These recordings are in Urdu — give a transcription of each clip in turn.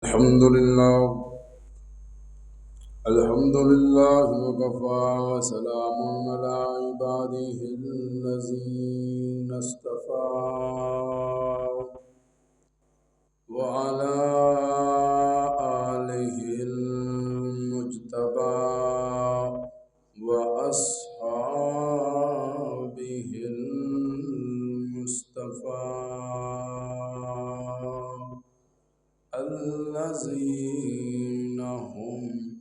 الحمد لله وكفى وسلام على عباده الذين اصطفى وعلى آله المجتبى وأصحابه المصطفى الذين هم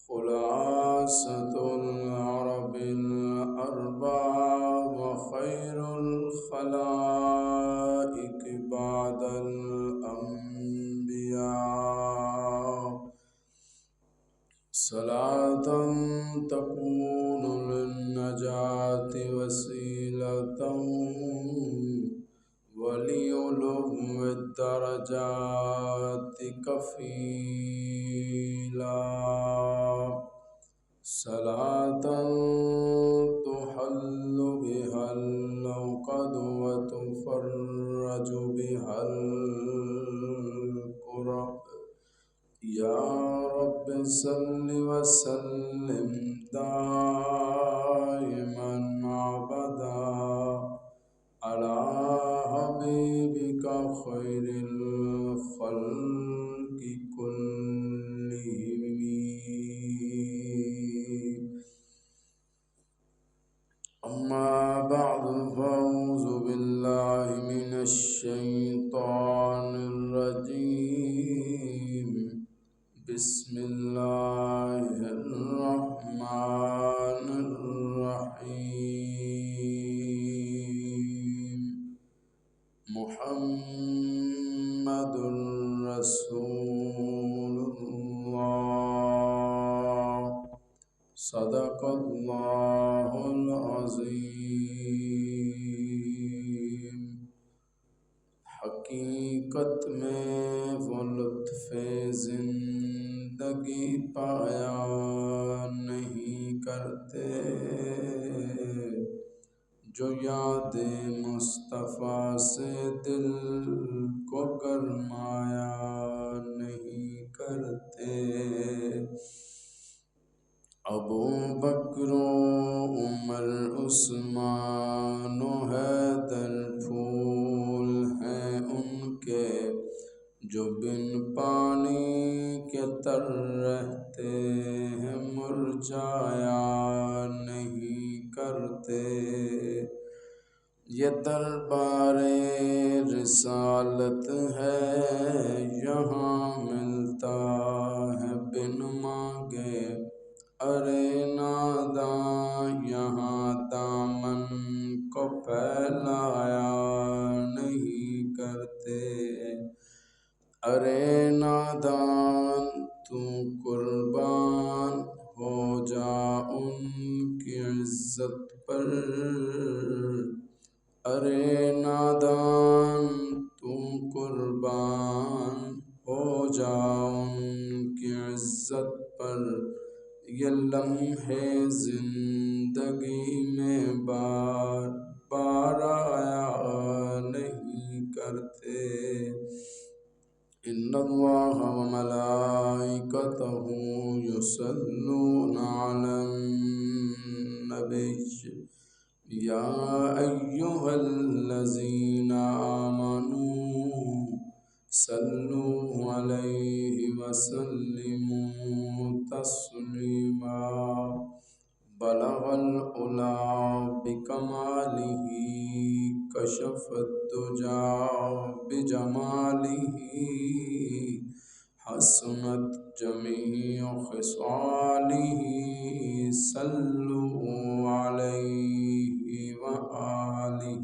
خلاصة العرب الأربعة وخير الخلائق بعد الأنبياء صلاة تكون للنجاة وسيلة وليلهم الدرجات كفيلا صلاة تحل بها العقد وتفرج بها الكرب يا رب صل وسلم دائما أبدا على حبيبك خير الخلق كلهم أما بعد فأعوذ بالله من الشيطان الرجيم بسم الله الرحمن الرحيم محمد رسول الله صدق الله العظيم حقیقت میں وہ لطف زندگی پایا نہیں کرتے جو یاد مصطفیٰ سے دل کو گرمایا نہیں کرتے ابو بکر و عمر عثمان و حیدر پھول ہیں ان کے جو بن پانی کے تر رہتے ہیں مرجایا نہیں کرتے یہ دربار رسالت ہے یہاں ملتا ہے بن مانگے ارے ناداں یہاں دامن کو پھیلایا نہیں کرتے ارے نادان تو قربان ہو جا ان کی عزت پر ارے نادان تو قربان ہو جا ان کی عزت پر یہ لمحے زندگی میں بار بار آیا نہیں کرتے ان اللہ وملائکتہ یصلون علی النبی یا ایہا الذین آمنوا صلوا علیہ وسلموا تسلیما بلغ العلا بکمالہ کشف الدجا بجمالہ حسنت جمیع خصالہ صلوا علیہ وآلہ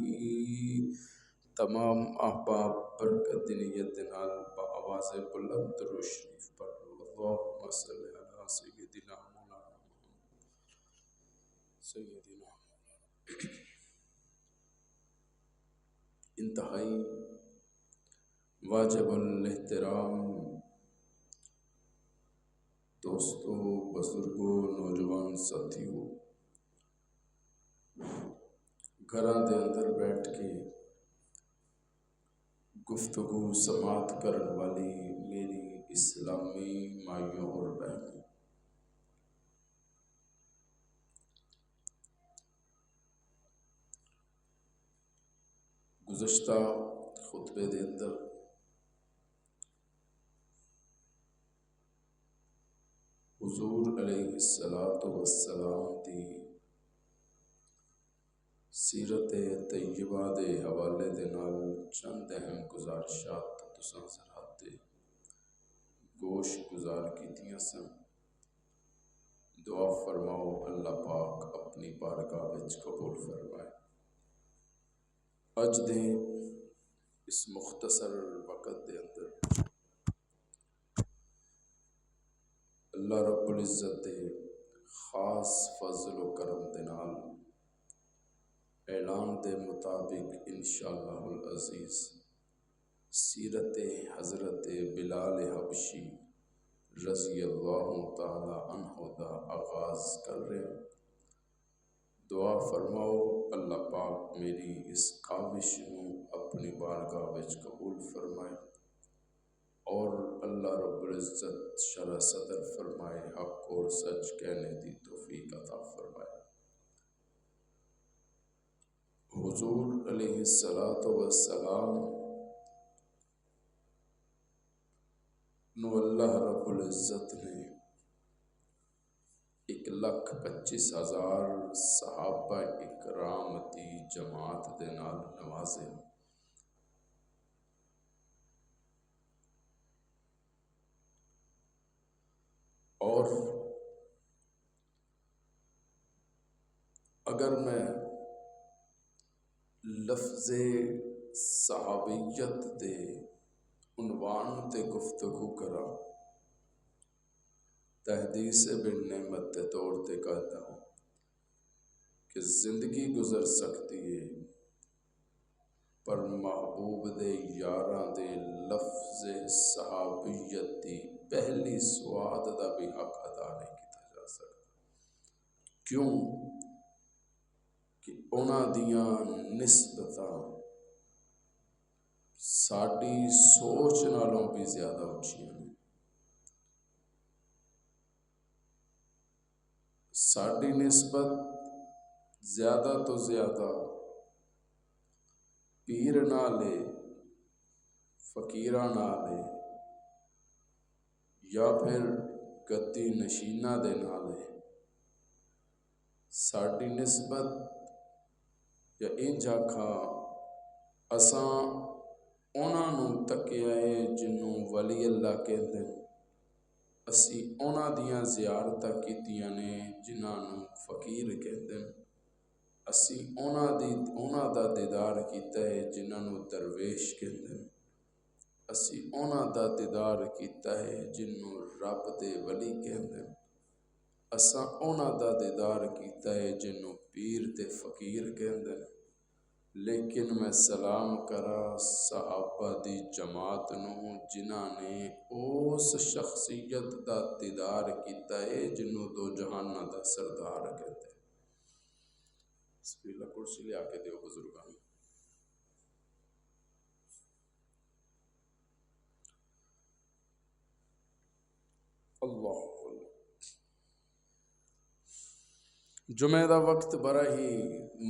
تمام احباب برکت نیت نال بآواز بلند درود شریف پڑھ لو اللہم صل علی سیدنا مولانا سیدنا انتہائی واجب الاحترام دوستوں بزرگوں نوجوان ساتھیوں گھراں دے اندر بیٹھ کے گفتگو سماعت کرن والی میری اسلامی مائیوں اور بہنوں، گزشتہ خطبے دے اندر حضور علیہ السلام دی سیرت طیبہ دے حوالے دے نال چند اہم گزارشات تساں حضرات دے گوش گزار کیتیاں سن۔ دعا فرماؤ اللہ پاک اپنی بارگاہ وچ قبول فرمائے۔ اج دے اس مختصر وقت دے اندر اللہ رب العزت دے خاص فضل و کرم دے نال اعلان دے مطابق انشاءاللہ العزیز سیرت حضرت بلال حبشی رضی اللہ تعالی عنہ دا آغاز کر رہے ہیں۔ دعا فرماؤ اللہ پاک میری اس کاوش نو اپنی بارگاہ وچ قبول فرمائے اور اللہ رب العزت شرح صدر فرمائے، حق اور سچ کہنے دی توفیق عطا فرمائے۔ حضور علیہ السلام نو اللہ رب العزت نے 1,25,000 صحابہ اکرام دی جماعت دے نال نوازے، اور اگر میں لفظ صحابیت دے عنوان تے گفتگو کرا تحدیث بن نعمت کے طور تے کہتا ہوں کہ زندگی گزر سکتی ہے پر محبوب دے یاراں دے لفظ صحابیت دی پہلی سواد دا بھی حق ادا نہیں کیتا جا سکتا۔ کیوں کہ انہاں دیاں نسبتاں ساڈی سوچ نالوں بھی زیادہ اچھیاں ہیں۔ ساڈی نسبت زیادہ تو زیادہ پیر نالے، فقیراں نالے یا پھر گدی نشینہ دے نالے۔ ساڈی نسبت یا انج آکھاں اساں انہاں نوں تکیا ہے جنوں ولی اللہ کہندے ہیں، اسی انہاں دیاں زیارتاں کیتیاں نے جنہاں نوں فقیر کہندے ہیں، اسی انہاں دا دیدار کیتا ہے جنہاں نوں درویش کہندے ہیں، اسی انہاں دا دیدار کیتا ہے جنوں رب دے ولی کہندے ہیں، اساں انہاں دا دیدار کیتا ہے جنوں پیر تے فقیر کہندے ہیں۔ لیکن میں سلام کرا صحابہ دی جماعت نوں جنہاں نے اس شخصیت دا دیدار کیتا ہے جنوں دو جہاناں دا سردار کہتے ہیں۔ بسم اللہ، کرسی لے آ کے دیو بزرگان۔ اللہ جمعہ دا وقت بڑا ہی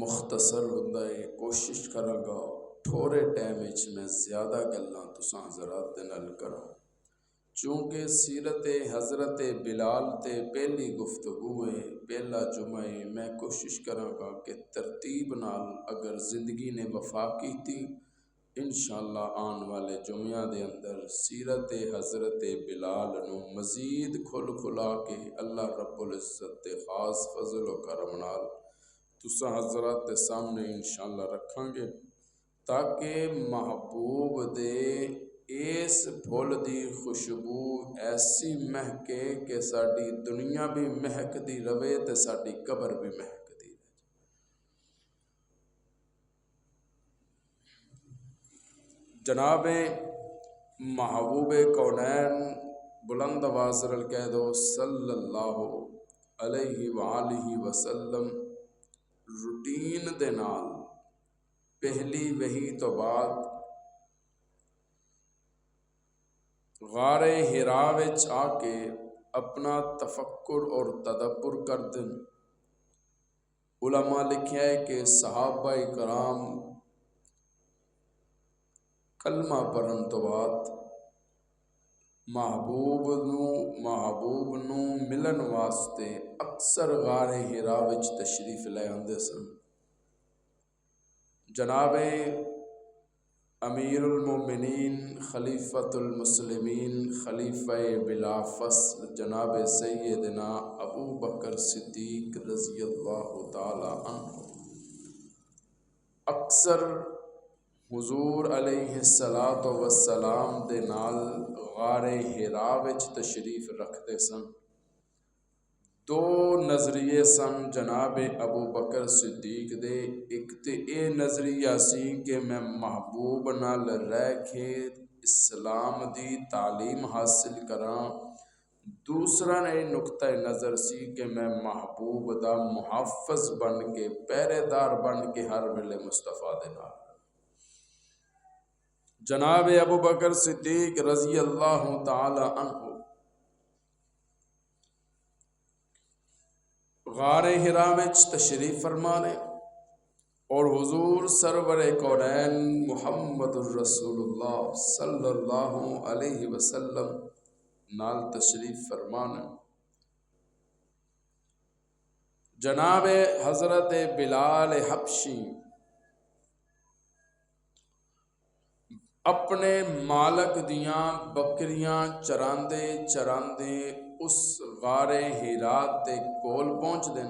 مختصر ہوندا ہے، کوشش کراں گا تھوڑے ٹائم وچ میں زیادہ گلاں تساں حضرات دے نال کراں، چونکہ سیرت حضرت بلال تے پہلی گفتگو ہے، پہلا جمعہ ہے۔ میں کوشش کراں گا کہ ترتیب نال اگر زندگی نے وفا کیتی انشاءاللہ آن والے جمعہ دے اندر سیرت حضرت بلال نو مزید کھلا کے اللہ رب العزت دے خاص فضل و کرم نال تساں حضرات دے سامنے انشاءاللہ رکھاں گے، تاکہ محبوب دے اس پھول دی خوشبو ایسی مہکے کہ ساڈی دنیا بھی مہک دی رہے تے ساڈی قبر بھی مہک دی رہے۔ جناب محبوب کونین بلند آواز نال کہہ دو صلی اللہ علیہ وآلہ وسلم، روٹین دے نال پہلی وحی تو بعد غار ہرا وچ آ کے اپنا تفکر اور تدبر کر دن۔ علماء لکھیا ہے کہ صحابہ کرام کلمہ پڑھن تو بعد محبوب نو ملن واسطے اکثر غار ہرا وچ تشریف لے آندے سن۔ جناب امیر المومنین خلیفۃ المسلمین خلیفہ بلا فصل جناب سیدنا ابو بکر صدیق رضی اللہ تعالی عنہ اکثر حضور علیہ السلام دے نال غار ہرا وچ تشریف رکھتے سن۔ دو نظریے سن جناب ابو بکر صدیق دے، ایک تے اے نظریہ سی کہ میں محبوب نال رہ کے اسلام دی تعلیم حاصل کراں، دوسرا اے نقطہ نظر سی کہ میں محبوب دا محافظ بن کے پہرے دار بن کے ہر ویلے مصطفیٰ دے نال۔ جناب ابو بکر صدیق رضی اللہ تعالی عنہ غار ہرا وچ تشریف فرمانے اور حضور سرور کونین محمد الرسول اللہ صلی اللہ علیہ وسلم نال تشریف فرمانے۔ جناب حضرت بلال حبشی اپنے مالک دیاں بکریاں چراندے چراندے اس غار ہرا تے کول پہنچ دن۔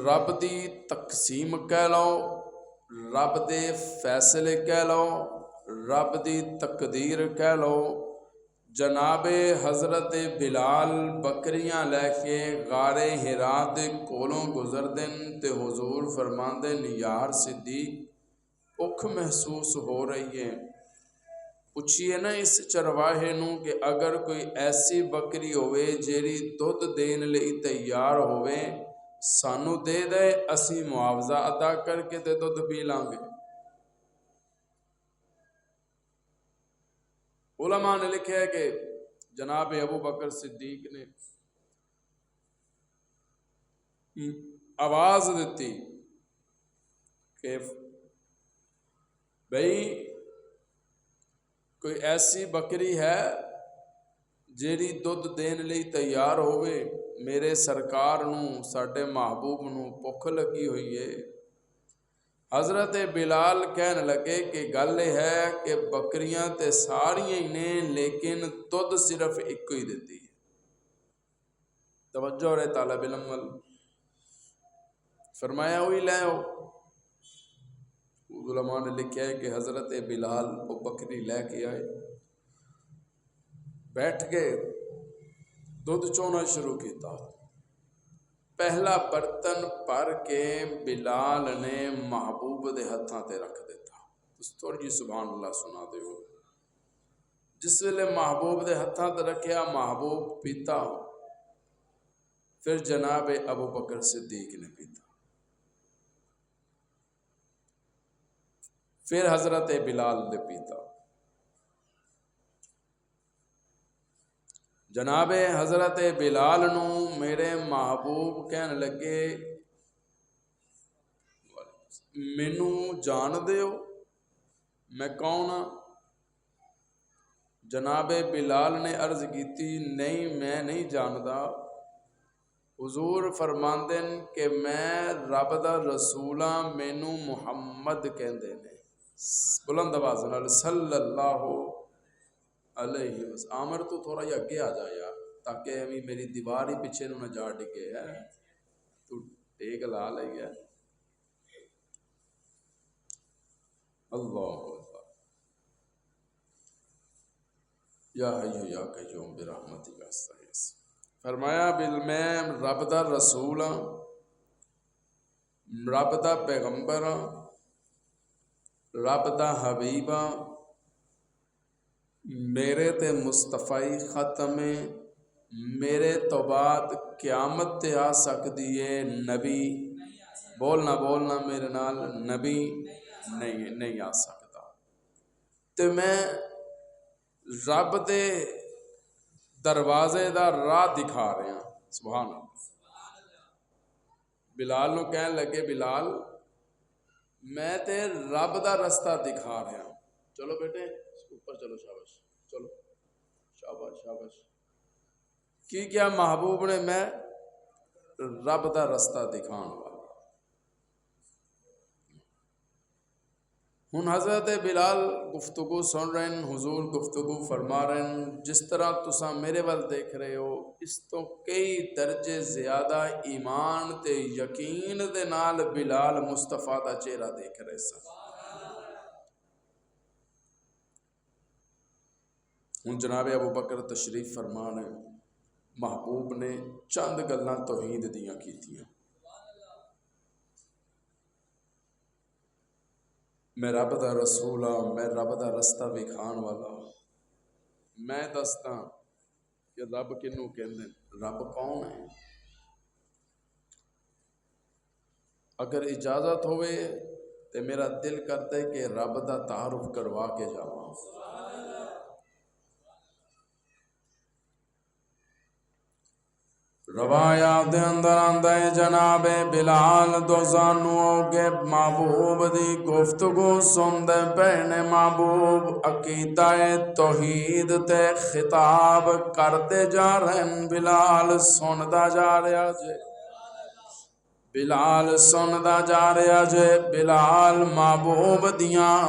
رب دی تقسیم کہہ لو، رب دے فیصلے کہہ لو، رب دی تقدیر کہہ لو، جناب حضرت بلال بکریاں لے کے غار ہرا دے کولوں گزر دن تے حضور فرماندے یار صدیق بھوک محسوس ہو رہی ہے، پوچھئے نا اس چرواہے نو کہ اگر کوئی ایسی بکری ہوئے جیڑی دودھ دین لئی تیار ہوئے سانو دے دے، اسی معاوضہ ادا کر کے تے دودھ پی لیں گے۔ علماء نے لکھا ہے کہ جناب ابو بکر صدیق نے آواز دیتی کہ بھئی کوئی ایسی بکری ہے جیڑی دودھ دین لئی تیار ہوئے، میرے سرکار نو ساڈے محبوب نو بھوک لگی ہوئی ہے۔ حضرت بلال کہنے لگے کہ گل ہے کہ بکریاں تے ساریاں ہی نے لیکن دودھ صرف ایک ہی دیتی ہے۔ توجہ رہے طالب علم وال، فرمایا ہوئی لے آؤ۔ علماء نے لکھا ہے کہ حضرت بلال وہ بکری لے کے آئے، بیٹھ کے دودھ چونا شروع کیتا۔ پہلا برتن پر کے بلال نے محبوب دے ہتھاں تے رکھ دیتا۔ تھوڑی جی سبحان اللہ سنا دے ہو۔ جس ویلے محبوب دے ہتھاں تے رکھیا محبوب پیتا، پھر جناب ابو بکر صدیق نے پیتا، پھر حضرت بلال نے پیتا۔ جناب حضرت بلال نو میرے محبوب کہنے لگے مینو جان دیو میں کون ہاں؟ جناب بلال نے عرض کیتی نہیں میں نہیں جاندا۔ حضور فرماندن کہ میں رب دا رسول ہاں، مینو محمد کہندے نے، بلند آواز نال صلی اللہ علیہ وسلم۔ عامر تو تھوڑا ہی اگے آ جا یار تاکہ ابھی میری دیوار ہی پیچھے نہ جا ڈگے ہے، تو ٹیک لا لے گیا۔ اللہ اکبر، یا حی یا قیوم برحمتک استغیث۔ فرمایا میں رب دا رسول ہاں، رب دا پیغمبر ہاں، رب دا حبیب ہاں، میرے تے مصطفی ختم ہے، میرے تو بعد قیامت تے آ سکتی ہے نبی، بولنا میرے نال، نبی نہیں آ سکتا۔ تے میں رب دے دروازے دا راہ دکھا رہا. سبحان اللہ. بلال نو کہن لگے بلال میں تے رب دا رستہ دکھا رہا. چلو بیٹے اوپر چلو. شاباش چلو. شاباش شاباش. کی کیا محبوب نے میں رب دا رستہ دکھان والا. ہن حضرت بلال گفتگو سن رہے ہیں. حضور گفتگو فرما رہے ہیں. جس طرح تساں میرے ول دیکھ رہے ہو اس تو کئی درجے زیادہ ایمان تے یقین دے نال بلال مصطفیٰ دا چہرہ دیکھ رہے سن. ہن جناب ابو بکر تشریف فرمان ہے. محبوب نے چند گلاں توحید دیاں کیتیاں. میں رب دا رسول ہاں, میں رب دا رستہ وکھان والا. میں دستا کہ رب کنوں کہندے, رب کون ہے. اگر اجازت ہوئے تے میرا دل کرتا ہے کہ رب دا تعارف کروا کے جاواں. روایات دے اندر آندا ہے جناب بلال دو زانوں کے محبوب دی گفتگو سندے پہنے. محبوب عقیدہ توحید تے خطاب کرتے جا رہے ہیں. بلال سندا جا رہا جے. بلال سندا جا رہا جے. بلال محبوب دیاں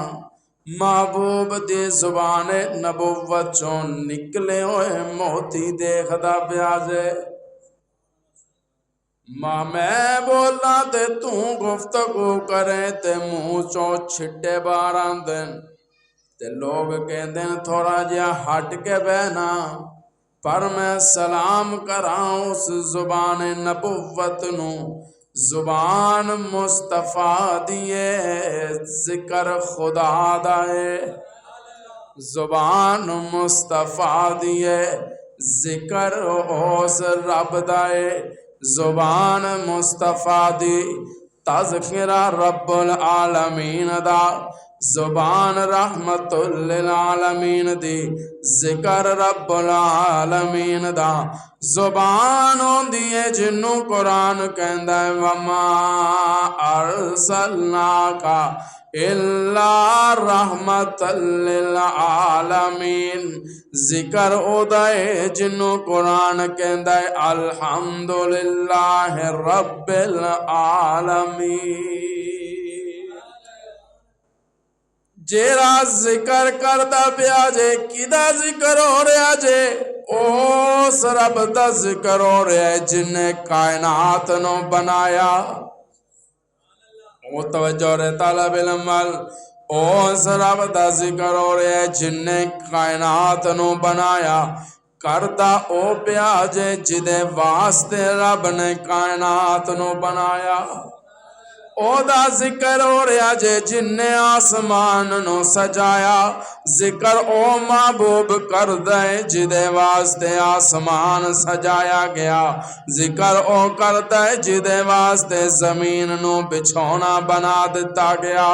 محبوب دی زبان نبوت چوں نکلے ہوئے موتی دیکھدا پیا جے. ماں میں بولا تے تو گفتگو کرے تے منہ چوں چھٹے باہر آندن تے لوگ کہندے تھوڑا جہا ہٹ کے بہنا. پر میں سلام کراں اس زبان نبوت نو. زبان مصطفیٰ دیے ذکر خدا دائے. زبان مصطفیٰ دیے ذکر اس رب دائے. زبان مصطفیٰ دی تذکرہ رب العالمین دا. زبان رحمت للعالمین دی ذکر رب العالمین دا. زبان ہوندی ہے جنوں قرآن کہندا ہے وما ارسلناک الا رحمت للعالمین. ذکر اودائے جنوں قرآن کہندا ہے الحمدللہ رب العالمین. جیڑا ذکر کردا پیا جے کدا ذکر ہو رہا جے اس رب دا ذکر ہو رہا ہے جن نے کائنات نو بنایا. وہ توجہ رہے طالب علم اس رب دا ذکر ہو رہا ہے جن نے کائنات نو بنایا. کردا او پیا جے جدے واسطے رب نے کائنات نو بنایا. او دا ذکر ہو رہا جے جن نے آسمان نو سجایا. ذکر او محبوب کردہ ہے جدے واسطے آسمان سجایا گیا. ذکر او کردہ ہے جدے واسطے زمین نو بچھونا بنا دیتا گیا.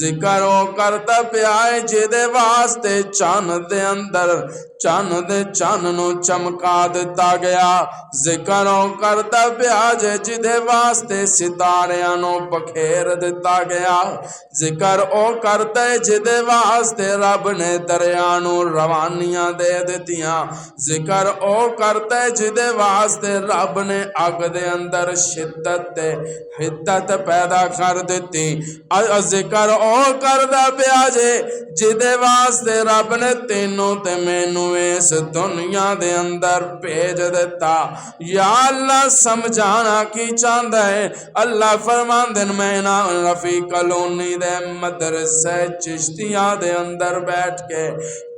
ذکر او کردہ پیا ہے جدے واسطے چاند دے اندر چاند نو چمکا دیتا گیا. ذکر او کردہ پیا جے جدے واسطے ستاریاں نو بکھیر دیتا گیا. ذکر او کرتے جدے واسطے رب نے دریانو روانیاں دے دیتیاں. ذکر او کرتے جدے واسطے رب نے اگ دے اندر شدت تے حدت پیدا کر دیتی. ذکر او کردہ پیا جے جدے واسطے رب نے تینوں تے مینوں اس دنیا دے اندر بھیج دیتا. یا اللہ سمجھانا کی چاہتا ہے. اللہ فرمان دن میں نا رفیع کالونی دے مدرسے چشتیاں دے اندر بیٹھ کے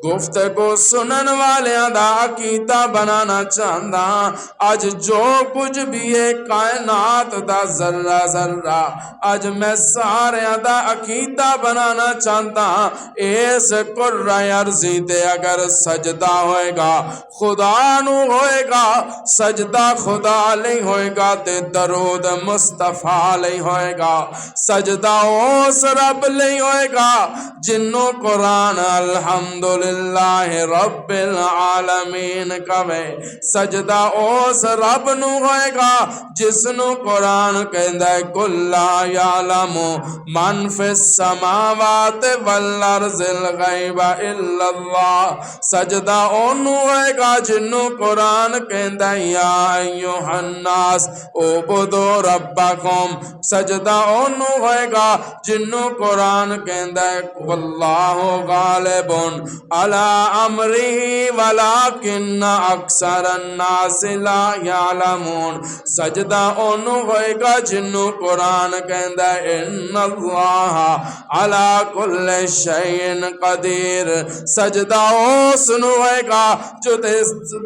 گفتگو سنن والیاں دا عقیدہ بنانا چاہندا اج جو کچھ بھی ہے کائنات دا ذرہ ذرہ اج میں ساریاں دا عقیدہ بنانا چاہندا اس کرہ ارضی تے اگر سجدہ ہوئے گا خدا نو ہوئے گا، سجدہ خدا لئی ہوئے گا تے درود مصطفیٰ لئی ہوئے گا، سجدہ اس رب لئی ہوئے گا جنوں قرآن الحمدللہ رب العالمین کہے، سجدہ اس رب نو ہوئے گا جس نو قرآن کہندا ہے قل لا یعلم من فی السماوات والارض الغیب الا اللہ، سجدہ اونوں ہوئے گا جنوں قرآن کہندا ہے یا ایھا الناس اعبدوا ربکم، سجدہ اونوں ہوئے گا جنوں قرآن کہندا ہے واللہ غالب علی امرہ ولکن اکثر الناس لا یعلمون، سجدہ اونوں ہوئے گا جنوں قرآن کہندا ہے ان اللہ علی کل شیء قدیر، سجدہ اس نو ہوئے گا جو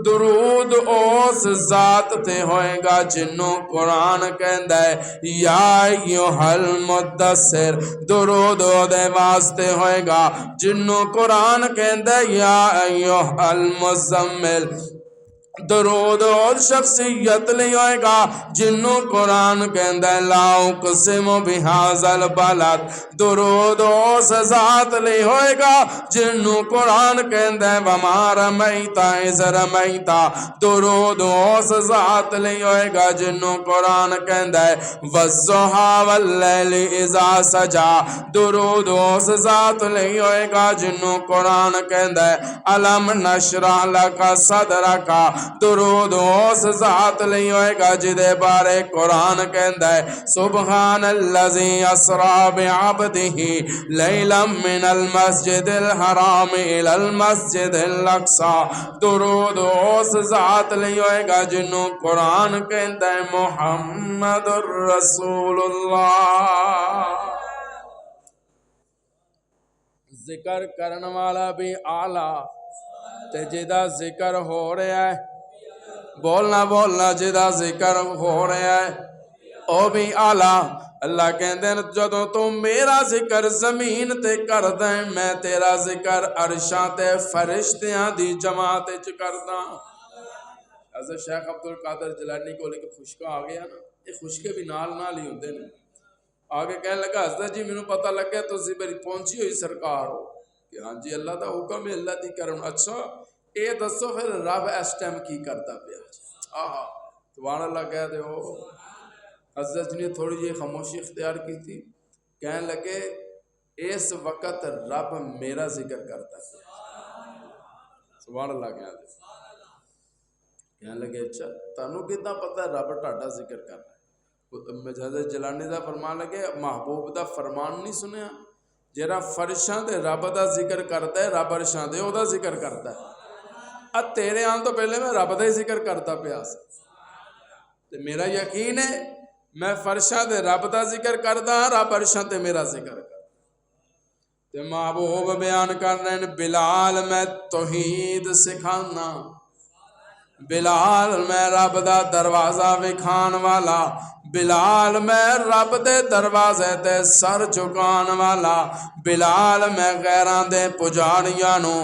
درود اس ذات تے ہوئے گا جنوں قرآن کہندا ہے یا ایھا المدثر، درود دے واسطے ہوئے گا جنوں قرآن کہندا ہے یا ایھا المزمل، درود اور شخصیت لئی ہوئے گا جنوں قرآن کہندا ہے لا اقسم بہذا البلد، درود اس ذات لئی ہوئے گا جنوں قرآن کہندا ہے وما رمیت اذ رمیت، درود اس ذات لئی ہوئے گا جنوں قرآن کہندا ہے والضحی واللیل اذا سجا، درود اس ذات لئی ہوئے گا جنوں قرآن کہندا ہے الم نشرح لک صدرک، درود اس ذات لئی ہوئے گا جدے بارے قرآن کہندا ہے سبحان الذی اسری بعبدہ لیلا من المسجد الحرام الی المسجد الاقصی، درود اس ذات لئی ہوئے گا جنوں قرآن کہندا ہے محمد الرسول اللہ، ذکر کرن والا بھی آلہ تے جدا ذکر ہو رہا ہے، بولنا بولنا جدا ذکر ہو رہا ہے او بھی آلہ، اللہ کہندے جدوں تو میرا ذکر زمین تے کردا ہے میں تیرا ذکر عرشاں تے فرشتیاں دی جماعت وچ کردا۔ حضرت شیخ عبدالقادر جیلانی کو لے کے خشکا آ گیا نا، یہ خشکے بھی نال نال ہی ہوندے نے، آگے کہنے لگا حضرت جی مینوں پتہ لگ گیا تسی میری پہنچی ہوئی سرکار ہو کہ ہاں جی اللہ دا حکم ہے اللہ دی کرن، اچھا اے دسو پھر رب اس ٹائم کی کرتا پیا، آہا سبحان اللہ کہہ دے ہو۔ حضرت نے تھوڑی جی خاموشی اختیار کی تھی، کہنے لگے اس وقت رب میرا ذکر کرتا پیا، سبحان اللہ کہہ دے، کہنے لگے اچھا تانوں کتنا پتہ ہے رب تہاڈا ذکر کر رہا ہے؟ حضرت جیلانی دا فرمان لگے محبوب دا فرمان نہیں سنیا جیڑا فرشاں دے رب دا ذکر کرتا ہے رب عرشاں دے او دا ذکر کرتا ہے، تیرے آن تو پہلے میں رب دا ہی ذکر کرتا پیا سی، تے میرا یقین ہے میں فرشاں دے رب دا ذکر کردا رب عرشاں تے میرا ذکر کردا، تے محبوب بیان کر رہے ہیں بلال میں توحید سکھانا، بلال میں رب دا دروازہ وکھان والا، بلال میں رب دے دروازے تے سر چکان والا، بلال میں غیران دے پجاریاں نو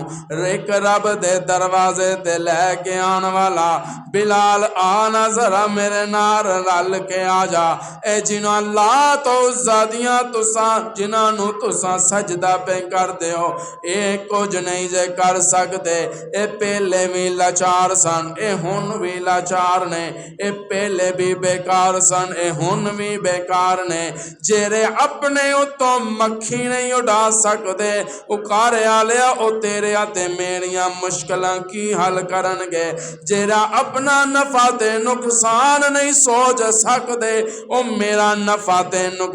ایک رب دے دروازے تے لے کے آن والا، بلال آنا ذرا میرے نار رل کے آ جا، اے جنہاں لا تو زادیاں تساں جنہاں نو تساں سجدہ پہ کر دے ہو، اے کچھ نہیں جے کر سکتے، اے پہلے بھی لاچار سن، اے ہن بھی لاچار نے، اے پہلے بھی بیکار سن، اے ہن بھی بیکار نے، جیرے اپنے تو مکھی نہیں اڑا سکتے، اکارے آلیا او تیرے آتے میریاں مشکلاں کی حل کرن گے، جیرا اپنا نفع تے نقصان نہیں سوچ سکتے، او میرا نفع تے نقصان